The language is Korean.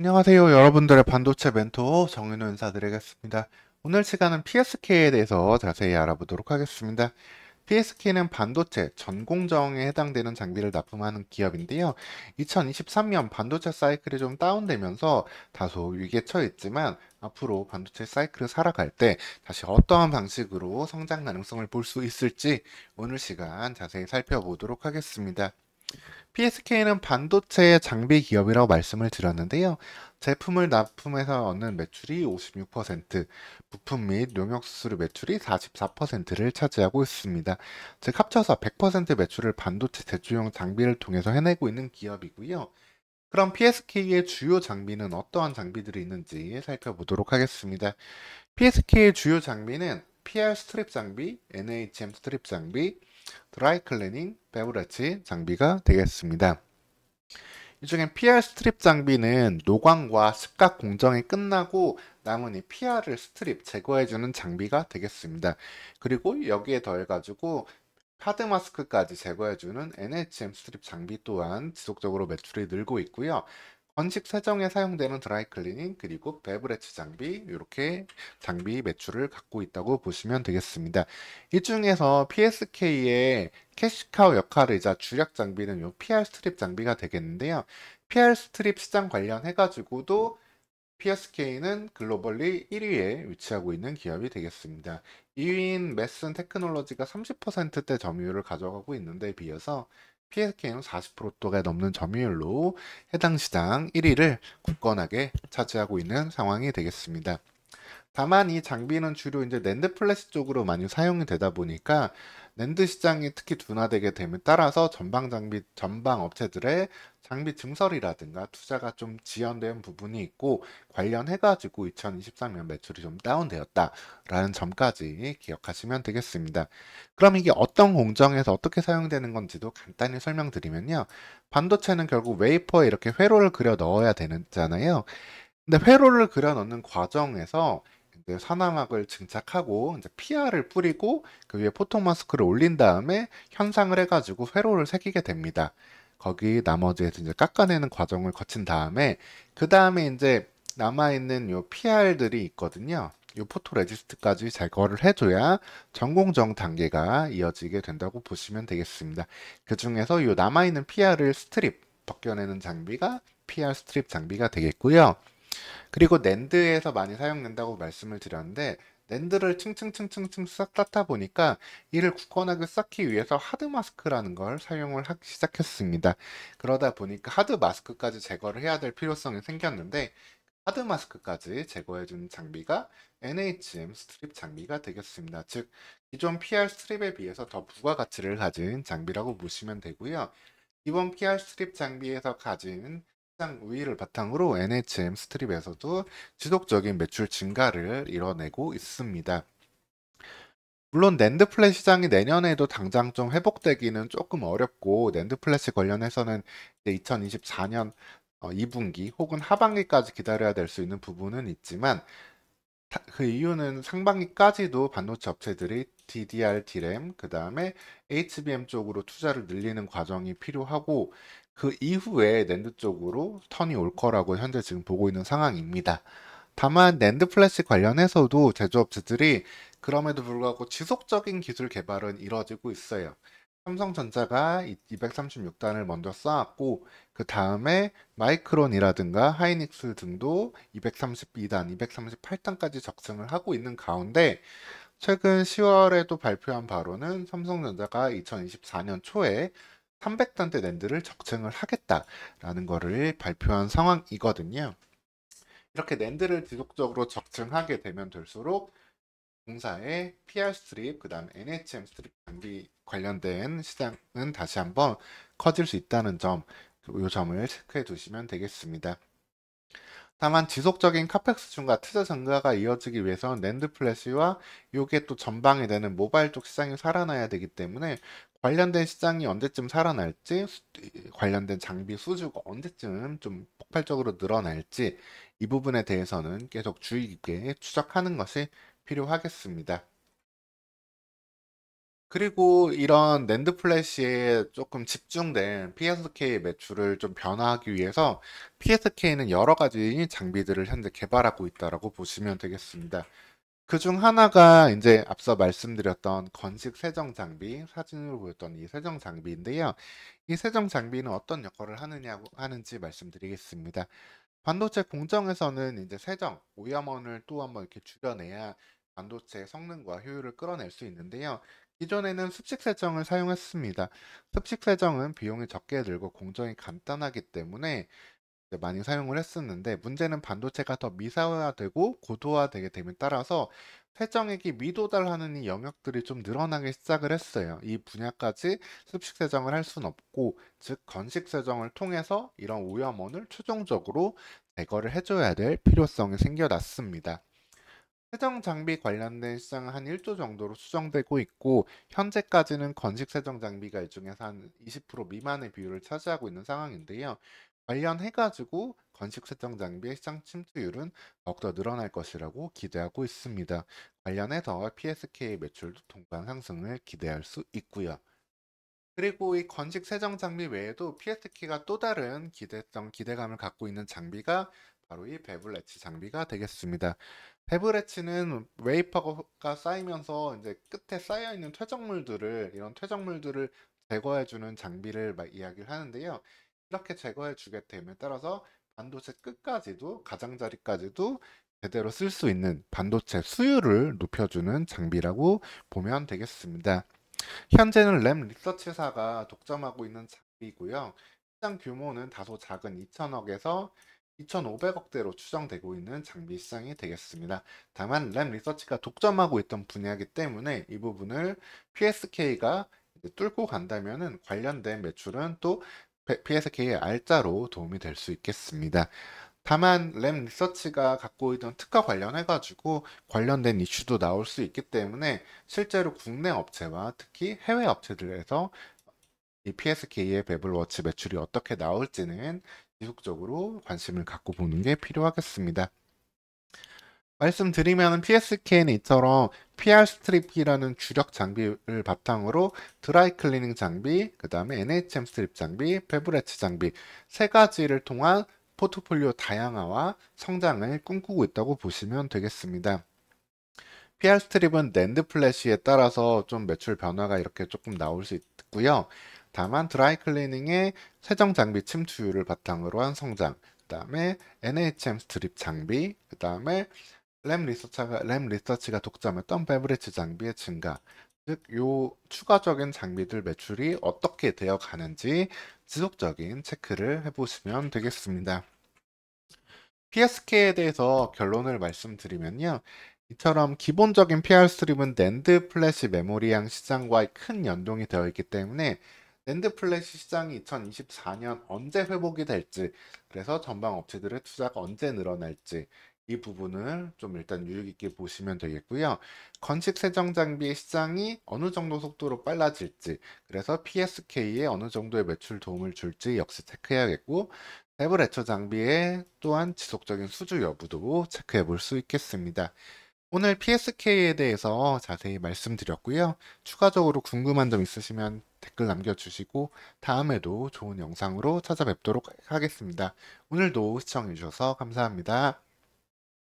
안녕하세요. 여러분들의 반도체 멘토 정윤호 인사드리겠습니다. 오늘 시간은 PSK에 대해서 자세히 알아보도록 하겠습니다. PSK는 반도체 전공정에 해당되는 장비를 납품하는 기업인데요. 2023년 반도체 사이클이 좀 다운되면서 다소 위기에 처해 있지만 앞으로 반도체 사이클을 살아갈 때 다시 어떠한 방식으로 성장 가능성을 볼 수 있을지 오늘 시간 자세히 살펴보도록 하겠습니다. PSK는 반도체 장비 기업이라고 말씀을 드렸는데요. 제품을 납품해서 얻는 매출이 56%, 부품 및 용역 수수료 매출이 44%를 차지하고 있습니다. 즉 합쳐서 100% 매출을 반도체 대조용 장비를 통해서 해내고 있는 기업이고요. 그럼 PSK의 주요 장비는 어떠한 장비들이 있는지 살펴보도록 하겠습니다. PSK의 주요 장비는 PR 스트립 장비, NHM 스트립 장비, 드라이 클리닝, 베브레치 장비가 되겠습니다. 이 중에 PR 스트립 장비는 노광과 습각 공정이 끝나고 남은 이 PR을 스트립 제거해주는 장비가 되겠습니다. 그리고 여기에 더해가지고 하드 마스크까지 제거해주는 NHM 스트립 장비 또한 지속적으로 매출이 늘고 있고요. 건식 세정에 사용되는 드라이 클리닝 그리고 베브레츠 장비 이렇게 장비 매출을 갖고 있다고 보시면 되겠습니다. 이 중에서 PSK의 캐시카우 역할이자 주력 장비는 요 PR 스트립 장비가 되겠는데요. PR 스트립 시장 관련해가지고도 PSK는 글로벌리 1위에 위치하고 있는 기업이 되겠습니다. 2위인 메슨 테크놀로지가 30%대 점유율을 가져가고 있는데 비해서 PSK는 40%가 넘는 점유율로 해당 시장 1위를 굳건하게 차지하고 있는 상황이 되겠습니다. 다만 이 장비는 주로 이제 낸드 플래시 쪽으로 많이 사용이 되다 보니까 낸드 시장이 특히 둔화되게 됨에 따라서 전방 업체들의 장비 증설이라든가 투자가 좀 지연된 부분이 있고 관련해가지고 2023년 매출이 좀 다운되었다라는 점까지 기억하시면 되겠습니다. 그럼 이게 어떤 공정에서 어떻게 사용되는 건지도 간단히 설명드리면요. 반도체는 결국 웨이퍼에 이렇게 회로를 그려 넣어야 되잖아요. 근데 회로를 그려 넣는 과정에서 이제 산화막을 증착하고 이제 PR을 뿌리고 그 위에 포토 마스크를 올린 다음에 현상을 해가지고 회로를 새기게 됩니다. 거기 나머지에서 이제 깎아내는 과정을 거친 다음에 그 다음에 이제 남아있는 요 PR들이 있거든요. 요 포토 레지스트까지 제거를 해줘야 전공정 단계가 이어지게 된다고 보시면 되겠습니다. 그 중에서 요 남아있는 PR을 스트립 벗겨내는 장비가 PR 스트립 장비가 되겠고요. 그리고 낸드에서 많이 사용된다고 말씀을 드렸는데 낸드를 층층층층층 싹 닦다 보니까 이를 굳건하게 쌓기 위해서 하드 마스크라는 걸 사용을 하기 시작했습니다. 그러다 보니까 하드 마스크까지 제거를 해야 될 필요성이 생겼는데 하드 마스크까지 제거해주는 장비가 NHM 스트립 장비가 되겠습니다. 즉 기존 PR 스트립에 비해서 더 부가가치를 가진 장비라고 보시면 되고요. 이번 PR 스트립 장비에서 가진 시장 우위를 바탕으로 NHM 스트립에서도 지속적인 매출 증가를 이뤄내고 있습니다. 물론 낸드 플래시 시장이 내년에도 당장 좀 회복되기는 조금 어렵고 낸드 플래시 관련해서는 2024년 2분기 혹은 하반기까지 기다려야 될 수 있는 부분은 있지만 그 이유는 상반기까지도 반도체 업체들이 DDR, DRAM, 그 다음에 HBM 쪽으로 투자를 늘리는 과정이 필요하고 그 이후에 낸드 쪽으로 턴이 올 거라고 현재 지금 보고 있는 상황입니다. 다만 낸드 플래시 관련해서도 제조업체들이 그럼에도 불구하고 지속적인 기술 개발은 이루어지고 있어요. 삼성전자가 236단을 먼저 쌓았고 그 다음에 마이크론이라든가 하이닉스 등도 232단, 238단까지 적승을 하고 있는 가운데 최근 10월에도 발표한 바로는 삼성전자가 2024년 초에 300단대 낸드를 적층을 하겠다라는 것을 발표한 상황이거든요. 이렇게 낸드를 지속적으로 적층하게 되면 될수록 공사의 PR 스트립, 그 다음 NHM 스트립 장비 관련된 시장은 다시 한번 커질 수 있다는 점, 이 점을 체크해 두시면 되겠습니다. 다만 지속적인 카펙스 증가, 투자 증가가 이어지기 위해서는 낸드 플래시와 이게 또 전방이 되는 모바일 쪽 시장이 살아나야 되기 때문에 관련된 시장이 언제쯤 살아날지, 관련된 장비 수주가 언제쯤 좀 폭발적으로 늘어날지 이 부분에 대해서는 계속 주의 깊게 추적하는 것이 필요하겠습니다. 그리고 이런 낸드 플래시에 조금 집중된 PSK 매출을 좀 변화하기 위해서 PSK는 여러 가지 장비들을 현재 개발하고 있다라고 보시면 되겠습니다. 그중 하나가 이제 앞서 말씀드렸던 건식 세정 장비, 사진으로 보였던 이 세정 장비인데요. 이 세정 장비는 어떤 역할을 하는지 말씀드리겠습니다. 반도체 공정에서는 이제 세정, 오염원을 또 한번 이렇게 줄여내야 반도체의 성능과 효율을 끌어낼 수 있는데요. 기존에는 습식 세정을 사용했습니다. 습식 세정은 비용이 적게 들고 공정이 간단하기 때문에 많이 사용을 했었는데, 문제는 반도체가 더 미사화되고 고도화되게 됨에 따라서 세정액이 미도달하는 이 영역들이 좀 늘어나기 시작을 했어요. 이 분야까지 습식 세정을 할 수는 없고, 즉 건식 세정을 통해서 이런 오염원을 최종적으로 제거를 해줘야 될 필요성이 생겨났습니다. 세정 장비 관련된 시장은 한 1조 정도로 추정되고 있고, 현재까지는 건식 세정 장비가 이 중에서 한 20% 미만의 비율을 차지하고 있는 상황인데요. 관련해가지고 건식 세정 장비의 시장 침투율은 더욱더 늘어날 것이라고 기대하고 있습니다. 관련해서 PSK 매출도 동반 상승을 기대할 수 있고요. 그리고 이 건식 세정 장비 외에도 PSK가 또 다른 기대감을 갖고 있는 장비가 바로 이 베블 엣지 장비가 되겠습니다. 베블 엣지는 웨이퍼가 쌓이면서 이제 끝에 쌓여 있는 이런 퇴적물들을 제거해주는 장비를 막 이야기를 하는데요. 이렇게 제거해주게 됨에 따라서 반도체 끝까지도 가장자리까지도 제대로 쓸 수 있는 반도체 수율을 높여주는 장비라고 보면 되겠습니다. 현재는 램 리서치사가 독점하고 있는 장비이고요. 시장 규모는 다소 작은 2천억에서 2,500억대로 추정되고 있는 장비 시장이 되겠습니다. 다만 램 리서치가 독점하고 있던 분야이기 때문에 이 부분을 PSK가 뚫고 간다면은 관련된 매출은 또 PSK의 알짜로 도움이 될 수 있겠습니다. 다만 램 리서치가 갖고 있던 특허 관련해가지고 관련된 이슈도 나올 수 있기 때문에 실제로 국내 업체와 특히 해외 업체들에서 이 PSK의 베블워치 매출이 어떻게 나올지는 지속적으로 관심을 갖고 보는 게 필요하겠습니다. 말씀드리면 PSK는 이처럼 PR 스트립이라는 주력 장비를 바탕으로 드라이 클리닝 장비, 그 다음에 NHM 스트립 장비, 베브레츠 장비 세 가지를 통한 포트폴리오 다양화와 성장을 꿈꾸고 있다고 보시면 되겠습니다. PR 스트립은 낸드 플래시에 따라서 좀 매출 변화가 이렇게 조금 나올 수 있고요. 다만 드라이 클리닝의 세정 장비 침투율을 바탕으로 한 성장, 그 다음에 NHM 스트립 장비, 그 다음에 램 리서치가 독점했던 베브리지 장비의 증가, 즉, 요 추가적인 장비들 매출이 어떻게 되어 가는지 지속적인 체크를 해보시면 되겠습니다. PSK에 대해서 결론을 말씀드리면요. 이처럼 기본적인 PR 스트립은 낸드 플래시 메모리양 시장과의 큰 연동이 되어 있기 때문에 낸드 플래시 시장이 2024년 언제 회복이 될지, 그래서 전방 업체들의 투자가 언제 늘어날지 이 부분을 좀 일단 유의 깊게 보시면 되겠고요. 건식 세정 장비의 시장이 어느 정도 속도로 빨라질지, 그래서 PSK에 어느 정도의 매출 도움을 줄지 역시 체크해야겠고, 내부 레처 장비의 또한 지속적인 수주 여부도 체크해 볼 수 있겠습니다. 오늘 PSK에 대해서 자세히 말씀드렸고요. 추가적으로 궁금한 점 있으시면 댓글 남겨주시고 다음에도 좋은 영상으로 찾아뵙도록 하겠습니다. 오늘도 시청해 주셔서 감사합니다.